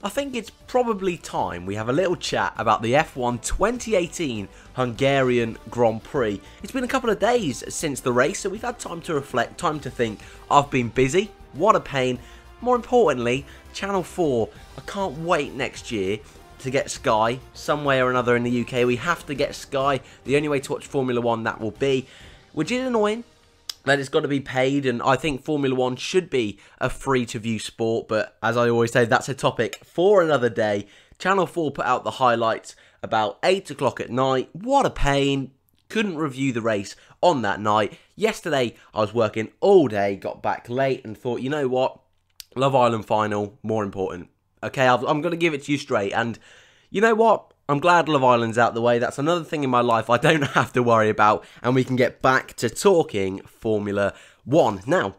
I think it's probably time we have a little chat about the F1 2018 Hungarian Grand Prix. It's been a couple of days since the race, so we've had time to reflect, time to think. I've been busy, what a pain. More importantly, Channel 4, I can't wait next year to get Sky, some way or another in the UK. We have to get Sky, the only way to watch Formula 1 that will be, which is annoying. That it's got to be paid, and I think Formula 1 should be a free-to-view sport, but as I always say, that's a topic for another day. Channel 4 put out the highlights about 8 o'clock at night. What a pain. Couldn't review the race on that night. Yesterday, I was working all day, got back late, and thought, you know what? Love Island final, more important. Okay, I'm going to give it to you straight, and you know what? I'm glad Love Island's out the way. That's another thing in my life I don't have to worry about, and we can get back to talking Formula 1. Now,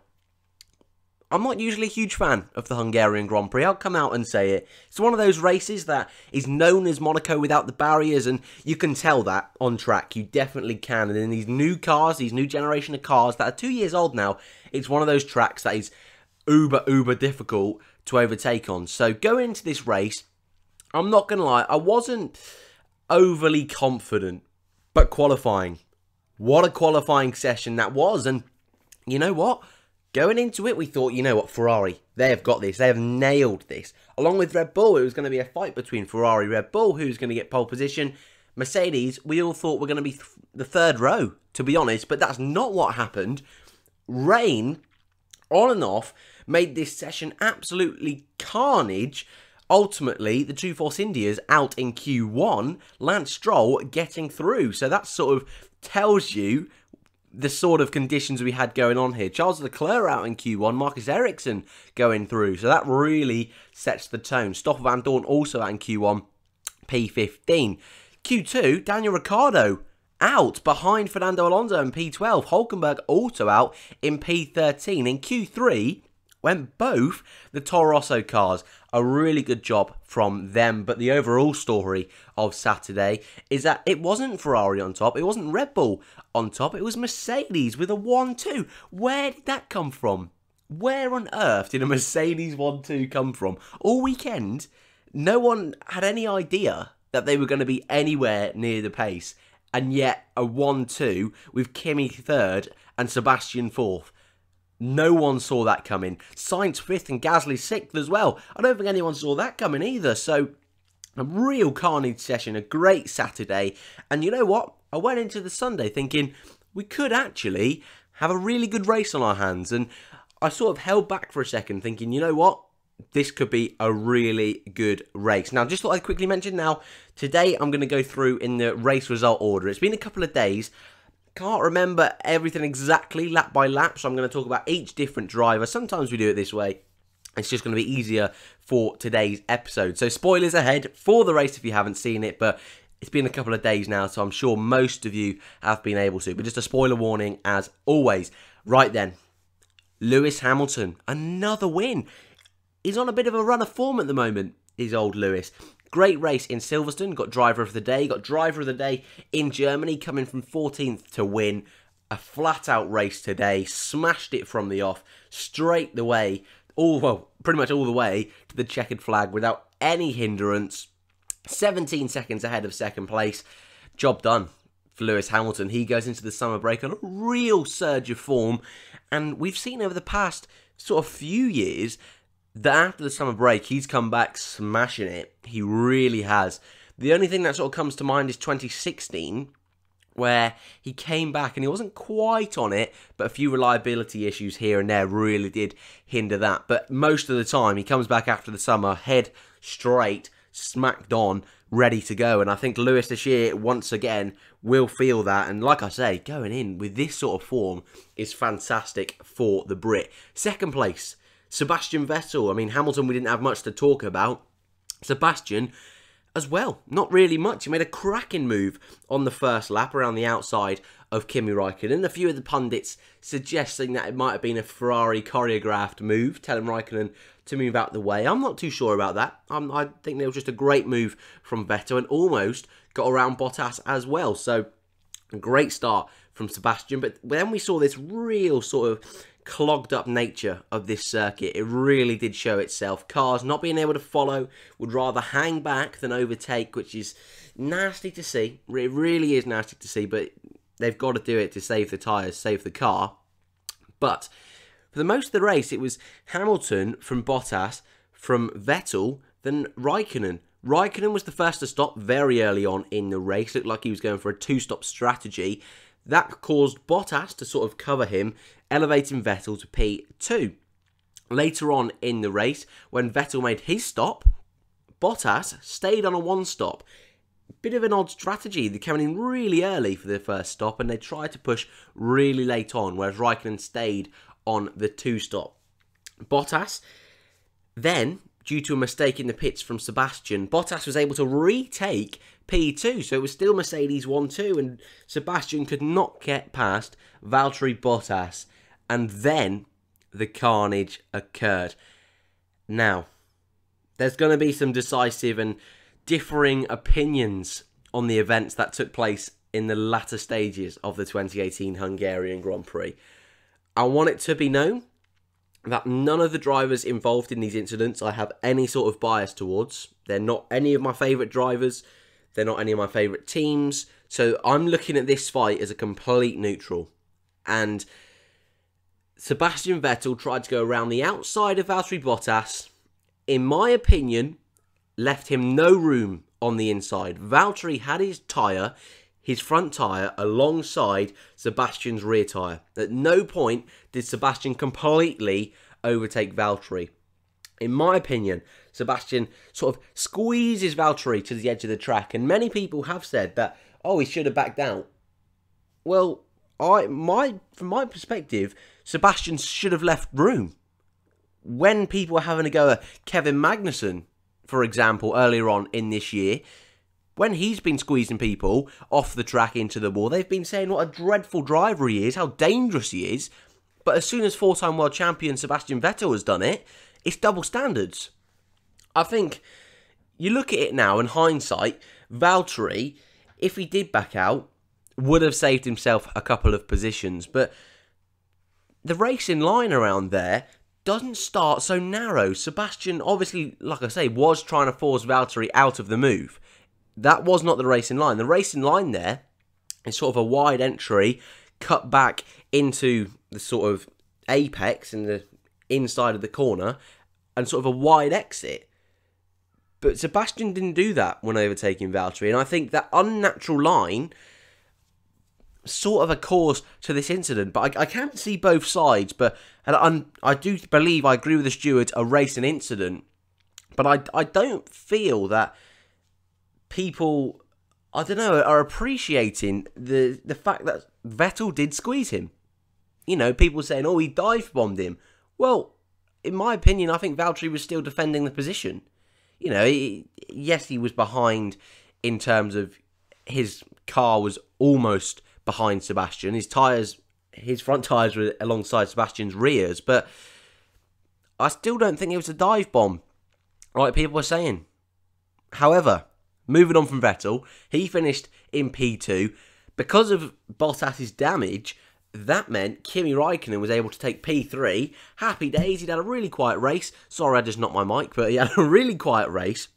I'm not usually a huge fan of the Hungarian Grand Prix. I'll come out and say it. It's one of those races that is known as Monaco without the barriers, and you can tell that on track. You definitely can. And in these new cars, these new generation of cars that are 2 years old now, it's one of those tracks that is uber difficult to overtake on. So going into this race, I'm not going to lie, I wasn't overly confident, but qualifying. What a qualifying session that was, and you know what? Going into it, we thought, you know what, Ferrari, they have got this, they have nailed this. Along with Red Bull, it was going to be a fight between Ferrari and Red Bull, who's going to get pole position. Mercedes, we all thought were going to be the third row, to be honest, but that's not what happened. Rain, on and off, made this session absolutely carnage. Ultimately, the two Force Indias out in Q1, Lance Stroll getting through. So that sort of tells you the sort of conditions we had going on here. Charles Leclerc out in Q1, Marcus Ericsson going through. So that really sets the tone. Stoffel Van Dorn also out in Q1, P15. Q2, Daniel Ricciardo out behind Fernando Alonso in P12. Hulkenberg also out in P13. In Q3, went both the Toro Rosso cars. A really good job from them. But the overall story of Saturday is that it wasn't Ferrari on top. It wasn't Red Bull on top. It was Mercedes with a 1-2. Where did that come from? Where on earth did a Mercedes 1-2 come from? All weekend, no one had any idea that they were going to be anywhere near the pace. And yet, a 1-2 with Kimi third and Sebastian fourth. No one saw that coming. Sainz 5th and Gasly 6th as well. I don't think anyone saw that coming either. So, a real carnage session, a great Saturday. And you know what? I went into the Sunday thinking we could actually have a really good race on our hands. And I sort of held back for a second thinking, you know what? This could be a really good race. Now, just thought I'd quickly mention now, today I'm going to go through in the race result order. It's been a couple of days. Can't remember everything exactly lap by lap, so I'm going to talk about each different driver. Sometimes we do it this way. It's just going to be easier for today's episode. So spoilers ahead for the race if you haven't seen it, but it's been a couple of days now, so I'm sure most of you have been able to. But just a spoiler warning as always. Right then, Lewis Hamilton, another win. He's on a bit of a run of form at the moment, is old Lewis. Great race in Silverstone, got driver of the day, got driver of the day in Germany, coming from 14th to win. A flat-out race today, smashed it from the off, straight the way, pretty much all the way to the checkered flag without any hindrance. 17 seconds ahead of second place. Job done for Lewis Hamilton. He goes into the summer break on a real surge of form, and we've seen over the past sort of few years that after the summer break, he's come back smashing it. He really has. The only thing that sort of comes to mind is 2016, where he came back and he wasn't quite on it, but a few reliability issues here and there really did hinder that. But most of the time, he comes back after the summer, head straight, smacked on, ready to go. And I think Lewis this year, once again, will feel that. And like I say, going in with this sort of form is fantastic for the Brit. Second place, Sebastian Vettel. I mean, Hamilton, we didn't have much to talk about. Sebastian as well, not really much. He made a cracking move on the first lap around the outside of Kimi Raikkonen. A few of the pundits suggesting that it might have been a Ferrari choreographed move, telling Raikkonen to move out the way. I'm not too sure about that. I think it was just a great move from Vettel and almost got around Bottas as well. So, a great start from Sebastian. But then we saw this real sort of clogged up nature of this circuit. It really did show itself. Cars not being able to follow, would rather hang back than overtake, which is nasty to see. It really is nasty to see, but they've got to do it to save the tyres, save the car. But for the most of the race, it was Hamilton from Bottas, from Vettel, then Raikkonen. Raikkonen was the first to stop very early on in the race. Looked like he was going for a two-stop strategy. That caused Bottas to sort of cover him, elevating Vettel to P2. Later on in the race, when Vettel made his stop, Bottas stayed on a one-stop. Bit of an odd strategy. They came in really early for their first stop, and they tried to push really late on, whereas Raikkonen stayed on the two-stop. Bottas then, due to a mistake in the pits from Sebastian, Bottas was able to retake P2, so it was still Mercedes 1-2, and Sebastian could not get past Valtteri Bottas, and then the carnage occurred. Now, there's going to be some decisive and differing opinions on the events that took place in the latter stages of the 2018 Hungarian Grand Prix. I want it to be known that none of the drivers involved in these incidents I have any sort of bias towards. They're not any of my favourite drivers. They're not any of my favourite teams. So I'm looking at this fight as a complete neutral. And Sebastian Vettel tried to go around the outside of Valtteri Bottas. In my opinion, left him no room on the inside. Valtteri had his tyre, his front tyre, alongside Sebastian's rear tyre. At no point did Sebastian completely overtake Valtteri. In my opinion, Sebastian sort of squeezes Valtteri to the edge of the track, and many people have said that, oh, he should have backed out. Well, from my perspective, Sebastian should have left room. When people were having a go at Kevin Magnussen, for example, earlier on in this year, when he's been squeezing people off the track into the wall, they've been saying what a dreadful driver he is, how dangerous he is. But as soon as four-time world champion Sebastian Vettel has done it, it's double standards. I think you look at it now in hindsight, Valtteri, if he did back out, would have saved himself a couple of positions. But the racing line around there doesn't start so narrow. Sebastian, obviously, like I say, was trying to force Valtteri out of the move. That was not the racing line. The racing line there is sort of a wide entry, cut back into the sort of apex in the inside of the corner, and sort of a wide exit. But Sebastian didn't do that when overtaking Valtteri, and I think that unnatural line sort of a cause to this incident. But I can't see both sides, but I do believe, I agree with the steward, a racing incident. But I don't feel that people, I don't know, are appreciating the fact that Vettel did squeeze him. You know, people saying, oh, he dive-bombed him. Well, in my opinion, I think Valtteri was still defending the position. You know, yes, he was behind in terms of his car was almost behind Sebastian. His front tyres were alongside Sebastian's rears, but I still don't think it was a dive bomb, like people were saying. However, moving on from Vettel, he finished in P2. Because of Bottas's damage, that meant Kimi Raikkonen was able to take P3. Happy days, he'd had a really quiet race. Sorry, I just knocked my mic, but he had a really quiet race.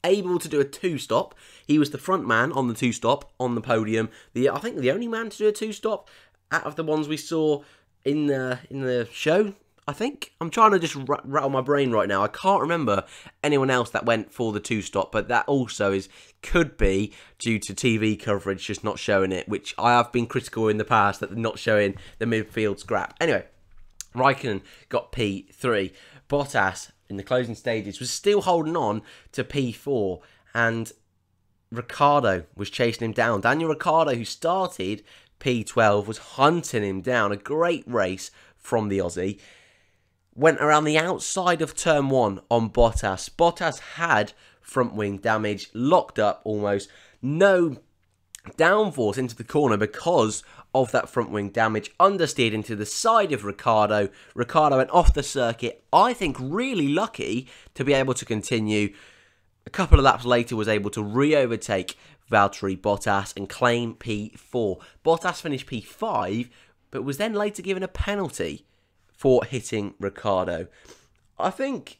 Able to do a two-stop. He was the front man on the two-stop on the podium. I think the only man to do a two-stop out of the ones we saw in the show, I think. I'm trying to just rattle my brain right now. I can't remember anyone else that went for the two-stop, but that also could be due to TV coverage just not showing it, which I have been critical in the past that they're not showing the midfield scrap. Anyway, Raikkonen got P3. Bottas, in the closing stages, was still holding on to P4, and Ricciardo was chasing him down. Daniel Ricciardo, who started P12, was hunting him down. A great race from the Aussie. Went around the outside of turn 1 on Bottas. Bottas had front wing damage, locked up almost. No downforce into the corner because of that front wing damage. Understeered into the side of Ricciardo. Ricciardo went off the circuit. I think really lucky to be able to continue. A couple of laps later was able to re-overtake Valtteri Bottas and claim P4. Bottas finished P5 but was then later given a penalty for hitting Ricciardo. I think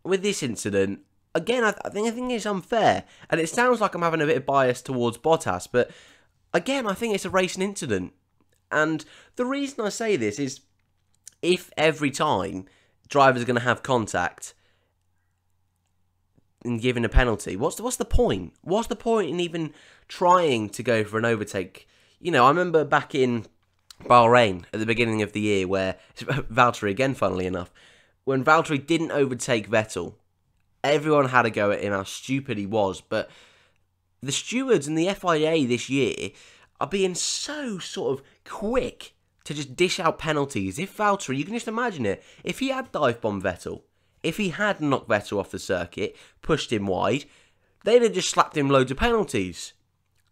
with this incident, again, I think it's unfair, and it sounds like I'm having a bit of bias towards Bottas, but again, I think it's a racing incident. And the reason I say this is, if every time drivers are going to have contact and given a penalty, what's the point? What's the point in even trying to go for an overtake? You know, I remember back in Bahrain at the beginning of the year where Valtteri again, funnily enough, when Valtteri didn't overtake Vettel, everyone had a go at him how stupid he was. But the stewards and the FIA this year are being so sort of quick to just dish out penalties. If Valtteri, you can just imagine it, if he had dive-bombed Vettel, if he had knocked Vettel off the circuit, pushed him wide, they'd have just slapped him loads of penalties.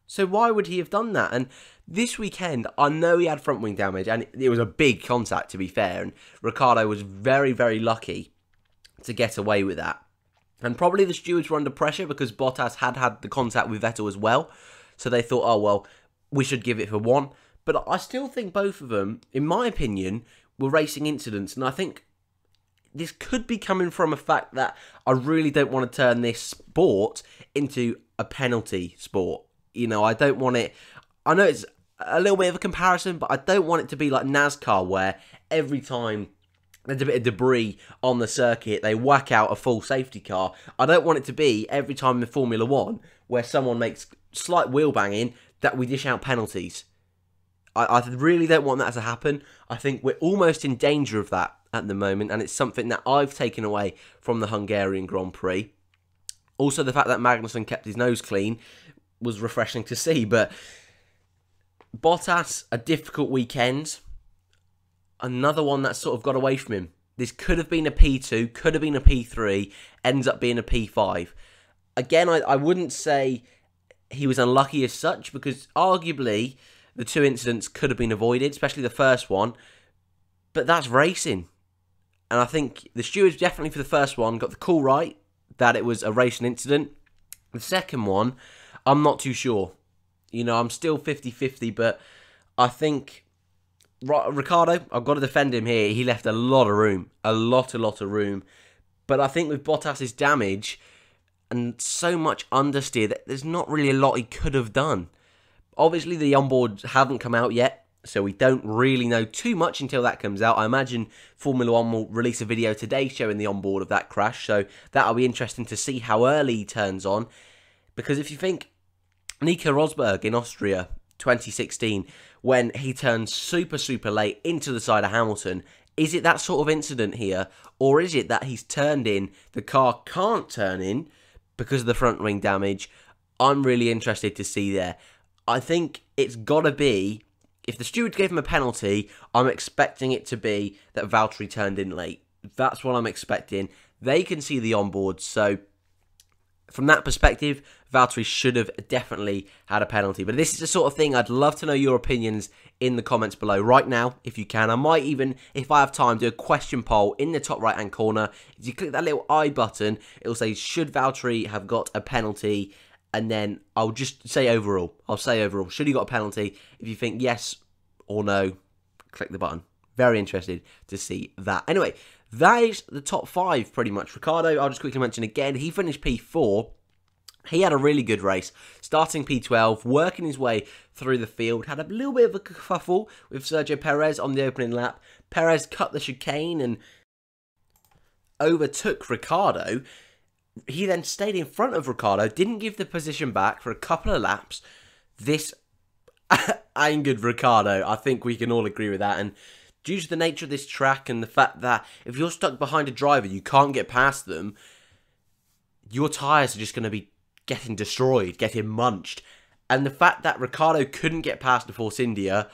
So why would he have done that? And this weekend, I know he had front wing damage, and it was a big contact, to be fair, and Ricciardo was very, very lucky to get away with that. And probably the stewards were under pressure because Bottas had the contact with Vettel as well, so they thought, oh, well, we should give it for one. But I still think both of them, in my opinion, were racing incidents. And I think this could be coming from a fact that I really don't want to turn this sport into a penalty sport. You know, I don't want it... I know it's a little bit of a comparison, but I don't want it to be like NASCAR, where every time there's a bit of debris on the circuit, they whack out a full safety car. I don't want it to be every time in Formula 1, where someone makes slight wheel banging, that we dish out penalties. I really don't want that to happen. I think we're almost in danger of that at the moment, and it's something that I've taken away from the Hungarian Grand Prix. Also, the fact that Magnussen kept his nose clean was refreshing to see, but Bottas, a difficult weekend. Another one that sort of got away from him. This could have been a P2, could have been a P3, ends up being a P5. Again, I wouldn't say he was unlucky as such, because arguably the two incidents could have been avoided, especially the first one. But that's racing. And I think the stewards definitely for the first one got the call right, that it was a racing incident. The second one, I'm not too sure. You know, I'm still 50-50, but I think Ricciardo, I've got to defend him here. He left a lot of room. A lot of room. But I think with Bottas's damage and so much understeer, that there's not really a lot he could have done. Obviously, the onboards haven't come out yet, so we don't really know too much until that comes out. I imagine Formula 1 will release a video today showing the onboard of that crash, so that'll be interesting to see how early he turns on. Because if you think Nico Rosberg in Austria 2016, when he turned super late into the side of Hamilton, is it that sort of incident here? Or is it that he's turned in, the car can't turn in because of the front wing damage? I'm really interested to see there. I think it's got to be, if the stewards gave him a penalty, I'm expecting it to be that Valtteri turned in late. That's what I'm expecting. They can see the onboard, so from that perspective, Valtteri should have definitely had a penalty. But this is the sort of thing I'd love to know your opinions in the comments below right now, if you can. I might even, if I have time, do a question poll in the top right-hand corner. If you click that little I button, it'll say, should Valtteri have got a penalty? And then I'll just say overall. I'll say overall, should he got a penalty? If you think yes or no, click the button. Very interested to see that. Anyway, that is the top 5 pretty much. Ricciardo, I'll just quickly mention again, he finished P4. He had a really good race, starting P12, working his way through the field. Had a little bit of a kerfuffle with Sergio Perez on the opening lap. Perez cut the chicane and overtook Ricciardo. He then stayed in front of Ricciardo, didn't give the position back for a couple of laps. This angered Ricciardo. I think we can all agree with that. And due to the nature of this track and the fact that if you're stuck behind a driver, you can't get past them, your tyres are just going to be getting destroyed, getting munched. And the fact that Ricciardo couldn't get past the Force India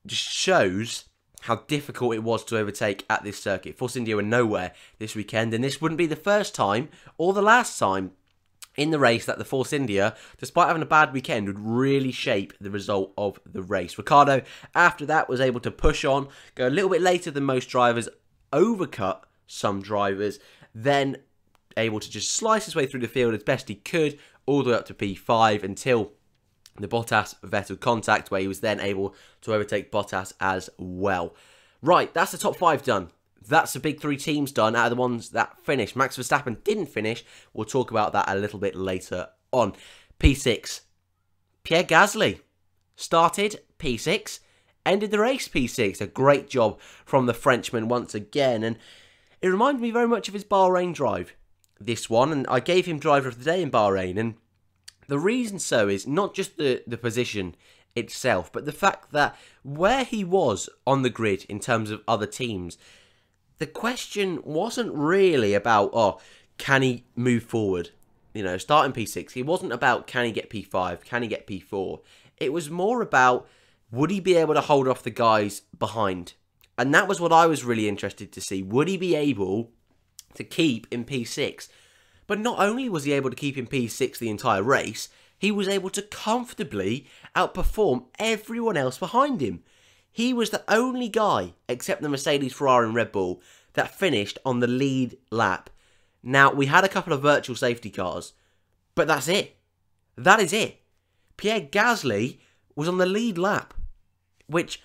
just shows how difficult it was to overtake at this circuit. Force India were nowhere this weekend, and this wouldn't be the first time or the last time in the race that the Force India, despite having a bad weekend, would really shape the result of the race. Ricciardo, after that, was able to push on, go a little bit later than most drivers, overcut some drivers, then able to just slice his way through the field as best he could, all the way up to P5 until the Bottas-Vettel contact, where he was then able to overtake Bottas as well. Right, that's the top 5 done. That's the big 3 teams done out of the ones that finished. Max Verstappen didn't finish. We'll talk about that a little bit later on. P6. Pierre Gasly started P6, ended the race P6. A great job from the Frenchman once again. And it reminded me very much of his Bahrain drive, this one. And I gave him driver of the day in Bahrain. And the reason so is not just the position itself, but the fact that where he was on the grid in terms of other teams, the question wasn't really about, oh, can he move forward? You know, starting P6. It wasn't about, can he get P5? Can he get P4? It was more about, would he be able to hold off the guys behind? And that was what I was really interested to see. Would he be able to keep in P6? But not only was he able to keep in P6 the entire race, he was able to comfortably outperform everyone else behind him. He was the only guy, except the Mercedes, Ferrari and Red Bull, that finished on the lead lap. Now, we had a couple of virtual safety cars, but that's it. That is it. Pierre Gasly was on the lead lap, which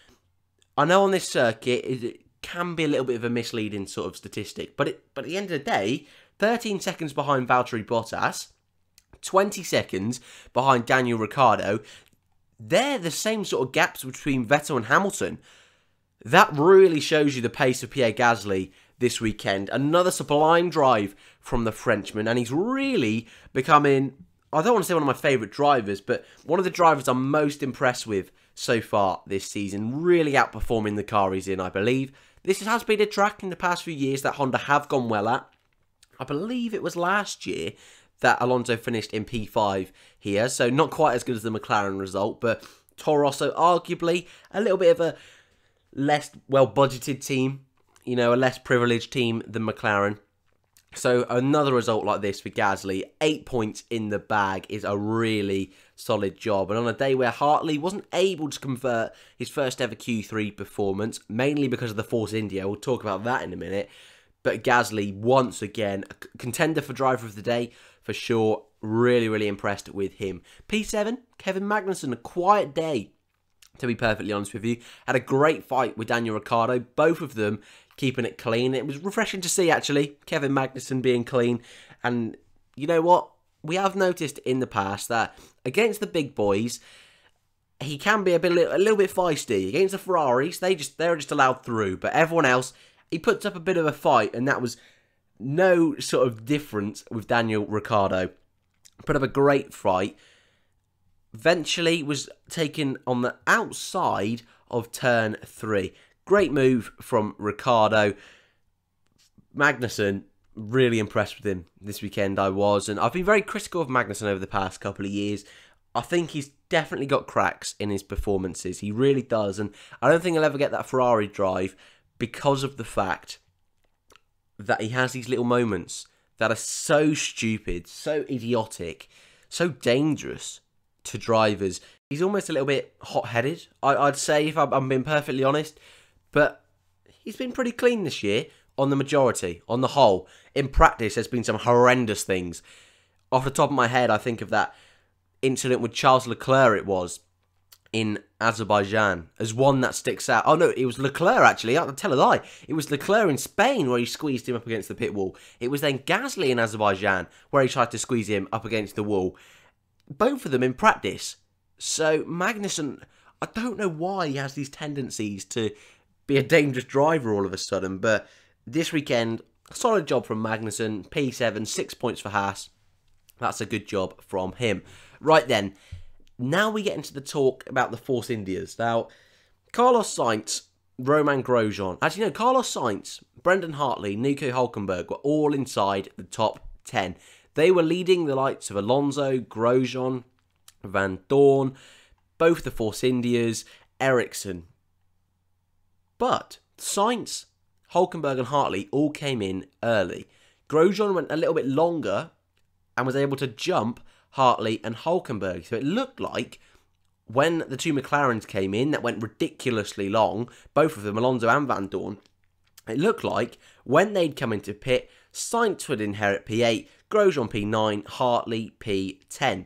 I know on this circuit it can be a little bit of a misleading sort of statistic, but at the end of the day, 13 seconds behind Valtteri Bottas, 20 seconds behind Daniel Ricciardo. They're the same sort of gaps between Vettel and Hamilton. That really shows you the pace of Pierre Gasly this weekend. Another sublime drive from the Frenchman, and he's really becoming, I don't want to say one of my favourite drivers, but one of the drivers I'm most impressed with so far this season, really outperforming the car he's in, I believe. This has been a track in the past few years that Honda have gone well at. I believe it was last year that Alonso finished in P5 here, so not quite as good as the McLaren result, but Toro Rosso arguably a little bit of a less well-budgeted team, you know, a less privileged team than McLaren. So another result like this for Gasly, 8 points in the bag, is a really solid job. And on a day where Hartley wasn't able to convert his first ever Q3 performance, mainly because of the Force India, we'll talk about that in a minute, but Gasly, once again, a contender for driver of the day, for sure. Really, really impressed with him. P7, Kevin Magnussen, a quiet day, to be perfectly honest with you. Had a great fight with Daniel Ricciardo, both of them keeping it clean. It was refreshing to see, actually, Kevin Magnussen being clean. And you know what? We have noticed in the past that against the big boys, he can be a little bit feisty. Against the Ferraris, they're just allowed through. But everyone else, he puts up a bit of a fight, and that was no sort of difference with Daniel Ricciardo. Put up a great fight. Eventually was taken on the outside of turn 3. Great move from Ricciardo. Magnussen, really impressed with him this weekend, I was. And I've been very critical of Magnussen over the past couple of years. I think he's definitely got cracks in his performances. He really does. And I don't think he'll ever get that Ferrari drive because of the fact that he has these little moments that are so stupid, so idiotic, so dangerous to drivers. He's almost a little bit hot-headed, I'd say, if I'm being perfectly honest. But he's been pretty clean this year on the majority, on the whole. In practice, there's been some horrendous things. Off the top of my head, I think of that incident with Charles Leclerc, it was, in Azerbaijan, as one that sticks out. Oh no, it was Leclerc actually, I'll tell a lie. It was Leclerc in Spain where he squeezed him up against the pit wall. It was then Gasly in Azerbaijan where he tried to squeeze him up against the wall. Both of them in practice. So Magnussen, I don't know why he has these tendencies to be a dangerous driver all of a sudden, but this weekend, a solid job from Magnussen, P7, 6 points for Haas. That's a good job from him. Right then, now we get into the talk about the Force Indias. Now, Carlos Sainz, Romain Grosjean. Actually, no, Carlos Sainz, Brendan Hartley, Nico Hülkenberg were all inside the top 10. They were leading the likes of Alonso, Grosjean, Van Dorn, both the Force Indias, Ericsson. But Sainz, Hülkenberg and Hartley all came in early. Grosjean went a little bit longer and was able to jump Hartley and Hülkenberg. So it looked like when the two McLarens came in, that went ridiculously long, both of them, Alonso and Van Dorn, it looked like when they'd come into pit, Sainz would inherit P8, Grosjean P9, Hartley P10.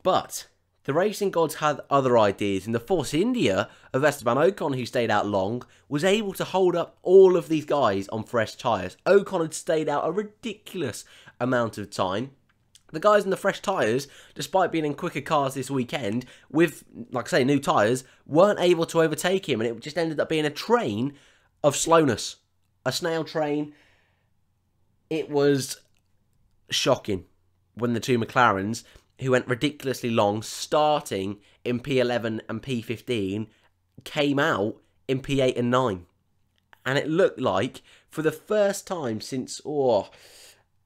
But The racing gods had other ideas, and the Force India of Esteban Ocon, who stayed out long, was able to hold up all of these guys on fresh tyres. Ocon had stayed out a ridiculous amount of time. The guys in the fresh tyres, despite being in quicker cars this weekend, with, like I say, new tyres, weren't able to overtake him, and it just ended up being a train of slowness. A snail train. It was shocking when the two McLarens, who went ridiculously long, starting in P11 and P15, came out in P8 and 9. And it looked like, for the first time since,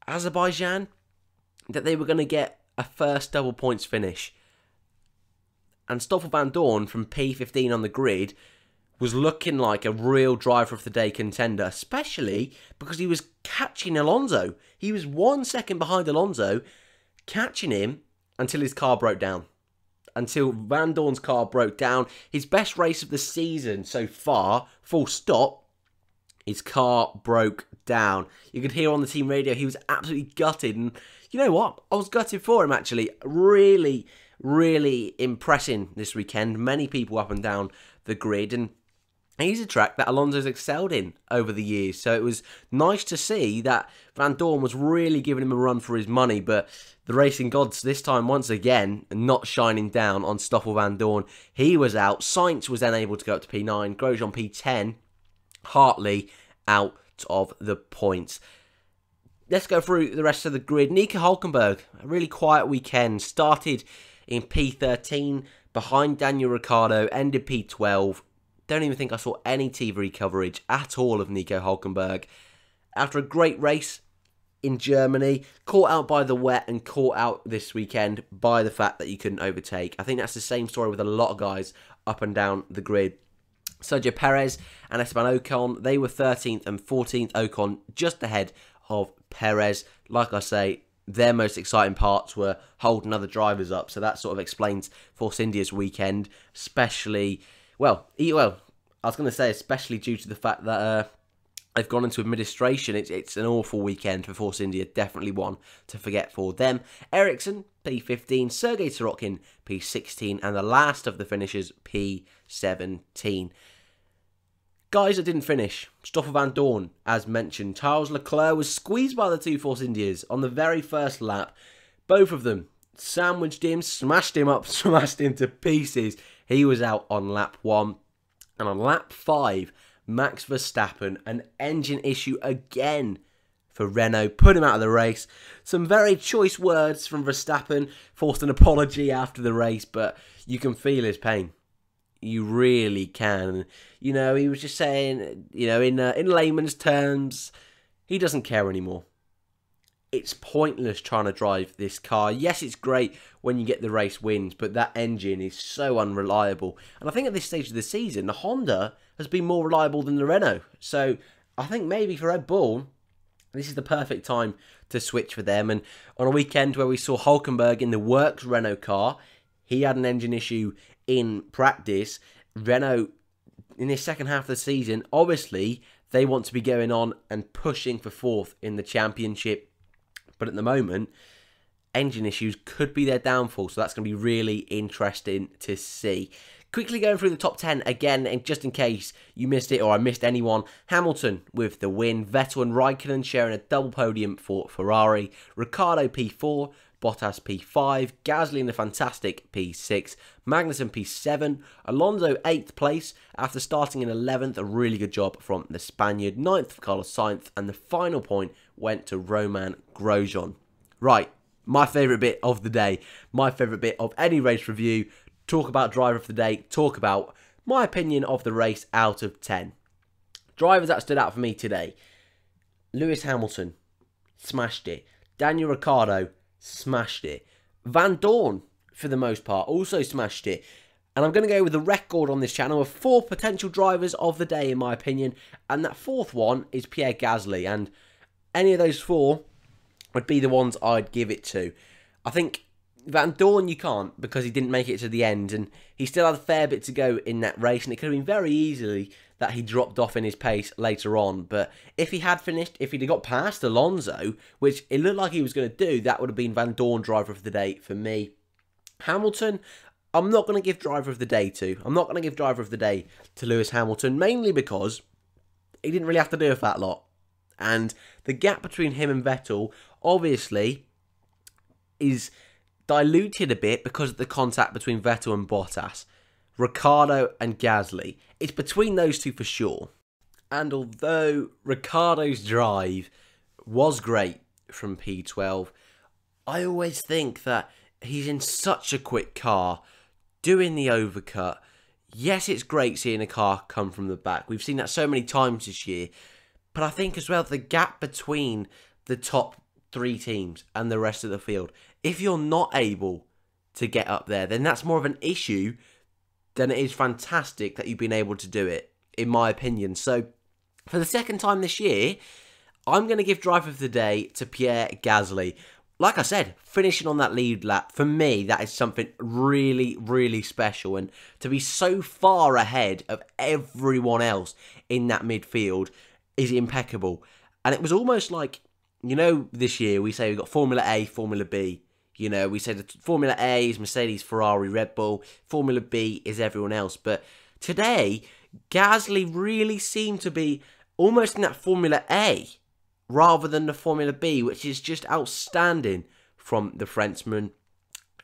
Azerbaijan, that they were going to get a first double points finish. And Stoffel Van Dorn from P15 on the grid was looking like a real driver of the day contender, especially because he was catching Alonso. He was 1 second behind Alonso, catching him until his car broke down. Until Van Dorn's car broke down. His best race of the season so far, full stop, his car broke down. You could hear on the team radio he was absolutely gutted. And you know what? I was gutted for him, actually. Really, really impressing this weekend. Many people up and down the grid. And he's a track that Alonso's excelled in over the years. So it was nice to see that Van Dorn was really giving him a run for his money. But the racing gods this time, once again, not shining down on Stoffel Van Dorn. He was out. Sainz was then able to go up to P9. Grosjean P10. Hartley out of the points. Let's go through the rest of the grid. Nico Hülkenberg, a really quiet weekend. Started in P13 behind Daniel Ricciardo. Ended P12. Don't even think I saw any TV coverage at all of Nico Hülkenberg. After a great race in Germany, caught out by the wet and caught out this weekend by the fact that you couldn't overtake. I think that's the same story with a lot of guys up and down the grid. Sergio Perez and Esteban Ocon, they were 13th and 14th. Ocon just ahead of Perez. Like I say, their most exciting parts were holding other drivers up. So that sort of explains Force India's weekend, especially... Well, I was going to say especially due to the fact that they've gone into administration. It's an awful weekend for Force India. Definitely one to forget for them. Ericsson, P15. Sergei Sorokin, P16. And the last of the finishers, P17. Guys that didn't finish. Stoffel Van Dorn, as mentioned. Charles Leclerc was squeezed by the two Force Indias on the very first lap. Both of them sandwiched him, smashed him up, smashed him to pieces. He was out on lap 1. And on lap 5, Max Verstappen, an engine issue again for Renault, put him out of the race. Some very choice words from Verstappen, forced an apology after the race, but you can feel his pain. You really can. You know, he was just saying, you know, in layman's terms, he doesn't care anymore. It's pointless trying to drive this car. Yes, it's great when you get the race wins, but that engine is so unreliable. And I think at this stage of the season, the Honda has been more reliable than the Renault. So I think maybe for Red Bull, this is the perfect time to switch for them. And on a weekend where we saw Hülkenberg in the works Renault car, he had an engine issue in practice. Renault, in this second half of the season, obviously, they want to be going on and pushing for 4th in the championship. But at the moment, engine issues could be their downfall. So that's going to be really interesting to see. Quickly going through the top 10 again, and just in case you missed it or I missed anyone. Hamilton with the win. Vettel and Raikkonen sharing a double podium for Ferrari. Ricciardo P4. Bottas P5, Gasly in the fantastic P6, Magnussen P7, Alonso 8th place after starting in 11th, a really good job from the Spaniard, 9th for Carlos Sainz, and the final point went to Romain Grosjean. Right, my favourite bit of the day, my favourite bit of any race review, talk about driver of the day, talk about my opinion of the race out of 10. Drivers that stood out for me today, Lewis Hamilton, smashed it, Daniel Ricciardo, smashed it. Van Dorn, for the most part, also smashed it. And I'm going to go with the record on this channel of 4 potential drivers of the day, in my opinion. And that 4th one is Pierre Gasly. And any of those 4 would be the ones I'd give it to. I think Van Dorn you can't, because he didn't make it to the end. And he still had a fair bit to go in that race. And it could have been very easily that he dropped off in his pace later on. But if he had finished, if he'd got past Alonso, which it looked like he was going to do, that would have been Van Dorn driver of the day for me. Hamilton, I'm not going to give driver of the day to. I'm not going to give driver of the day to Lewis Hamilton, mainly because he didn't really have to do a fat lot. And the gap between him and Vettel, obviously, is diluted a bit because of the contact between Vettel and Bottas. Ricciardo and Gasly. It's between those two for sure. And although Ricciardo's drive was great from P12, I always think that he's in such a quick car, doing the overcut. Yes, it's great seeing a car come from the back. We've seen that so many times this year. But I think as well, the gap between the top 3 teams and the rest of the field, if you're not able to get up there, then that's more of an issue than it is fantastic that you've been able to do it, in my opinion. So, for the second time this year, I'm going to give driver of the day to Pierre Gasly. Like I said, finishing on that lead lap, for me, that is something really, really special. And to be so far ahead of everyone else in that midfield is impeccable. And it was almost like, you know, this year we say we've got Formula A, Formula B. You know, we say that Formula A is Mercedes, Ferrari, Red Bull. Formula B is everyone else. But today, Gasly really seemed to be almost in that Formula A rather than the Formula B, which is just outstanding from the Frenchman.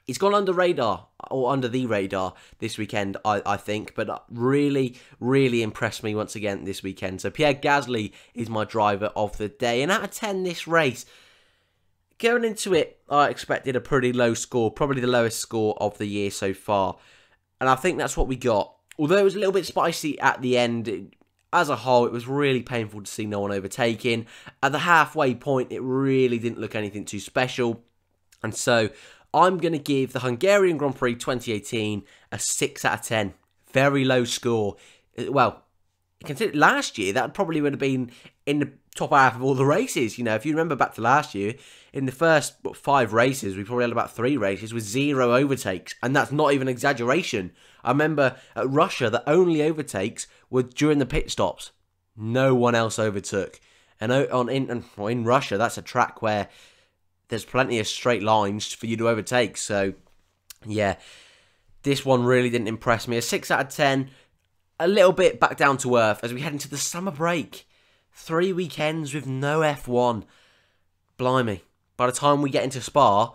He's gone under radar, or under the radar this weekend, I think, but really, really impressed me once again this weekend. So Pierre Gasly is my driver of the day. And out of 10 this race, going into it, I expected a pretty low score, probably the lowest score of the year so far. And I think that's what we got. Although it was a little bit spicy at the end, as a whole, it was really painful to see no one overtaking. At the halfway point, it really didn't look anything too special. And so, I'm going to give the Hungarian Grand Prix 2018 a 6 out of 10. Very low score. Well, consider last year, that probably would have been in the top half of all the races. You know, if you remember back to last year, in the first 5 races, we probably had about 3 races with 0 overtakes. And that's not even exaggeration. I remember at Russia, the only overtakes were during the pit stops. No one else overtook. And in Russia, that's a track where there's plenty of straight lines for you to overtake. So, yeah, this one really didn't impress me. A 6 out of 10, a little bit back down to earth as we head into the summer break. 3 weekends with no F1. Blimey. By the time we get into Spa,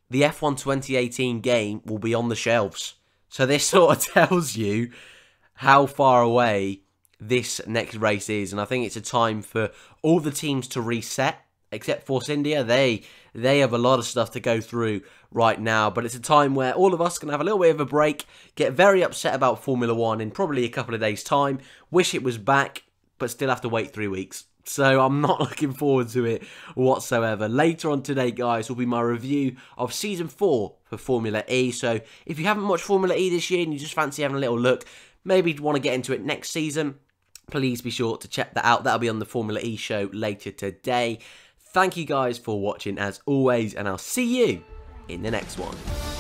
the F1 2018 game will be on the shelves. So this sort of tells you how far away this next race is. And I think it's a time for all the teams to reset, except Force India. They have a lot of stuff to go through right now. But it's a time where all of us can have a little bit of a break, get very upset about Formula 1 in probably a couple of days' time, wish it was back, but still have to wait 3 weeks. So I'm not looking forward to it whatsoever. Later on today, guys, will be my review of Season 4 for Formula E. So if you haven't watched Formula E this year and you just fancy having a little look, maybe you want to get into it next season, please be sure to check that out. That'll be on the Formula E show later today. Thank you guys for watching as always, and I'll see you in the next one.